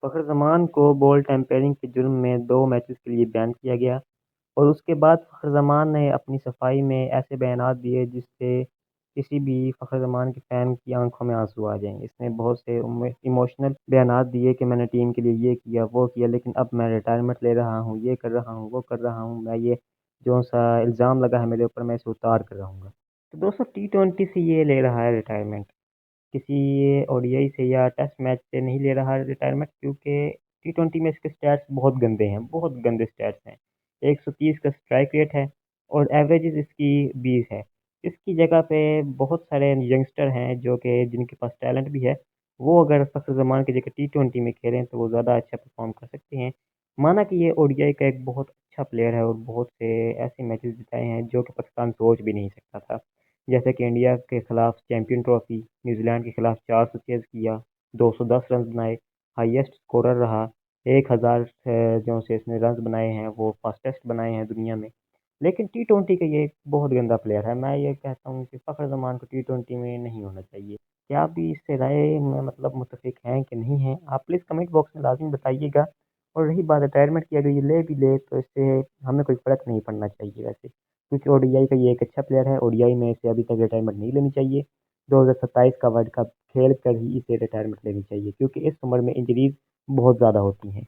فخر زمان کو ball tampering کے جرم میں 2 میچز کے لیے بین کیا گیا اور اس کے بعد فخر زمان نے اپنی صفائی میں ایسے بیانات دیے جس سے کسی بھی فخر زمان کے فین کی آنکھوں میں آنسو آ جائیں۔ اس نے بہت سے ایموشنل بیانات دیے کہ میں نے ٹیم کے لیے یہ کیا وہ کیا، لیکن اب میں ریٹائرمنٹ لے رہا ہوں، یہ کر رہا ہوں، وہ کر رہا ہوں، میں یہ جو سا الزام لگا ہے میرے اوپر میں اسے اتار کر رہوں گا۔ تو دوستو T20 سے یہ لے رہا ہے ریٹائرمنٹ، کسی ODI سے یا ٹیسٹ میچ سے نہیں لے رہا ریٹائرمنٹ، کیونکہ T20 میں اس کے سٹیٹس بہت گندے ہیں، بہت گندے سٹیٹس ہیں۔ 130 کا اسٹرائک ریٹ ہے اور ایوریجز اس کی 20 ہے۔ اس کی جگہ پہ بہت سارے ینگسٹر ہیں جو کہ جن کے پاس ٹیلنٹ بھی ہے، وہ اگر فخر زمان کی جگہ T20 میں کھیلیں تو وہ زیادہ اچھا پرفارم کر سکتے ہیں۔ مانا کہ یہ ODI کا ایک بہت اچھا پلیئر ہے اور بہت سے ایسے میچز جتائے ہیں جو کہ پاکستان سوچ بھی نہیں سکتا تھا، جیسے کہ انڈیا کے خلاف چیمپئن ٹرافی، نیوزی لینڈ کے خلاف 400 چیز کیا، 210 رنز بنائے، ہائیسٹ اسکورر رہا، 1000 جو سے اس نے رنز بنائے ہیں وہ فاسٹسٹ بنائے ہیں دنیا میں۔ لیکن T20 کا یہ ایک بہت گندا پلیئر ہے، میں یہ کہتا ہوں کہ فخر زمان کو T20 میں نہیں ہونا چاہیے۔ کیا آپ بھی اس سے رائے میں متفق ہیں کہ نہیں ہیں؟ آپ پلیز کمنٹ باکس میں لازمی بتائیے گا۔ اور رہی بات ریٹائرمنٹ کی، اگر یہ لے بھی لے تو اس سے ہمیں کوئی فرق نہیں پڑنا چاہیے ویسے، کیونکہ ODI کا یہ ایک اچھا پلیئر ہے۔ ODI میں اسے ابھی تک ریٹائرمنٹ نہیں لینی چاہیے، 2027 کا ورلڈ کپ کھیل کر ہی اسے ریٹائرمنٹ لینی چاہیے، کیونکہ اس عمر میں انجریز بہت زیادہ ہوتی ہیں۔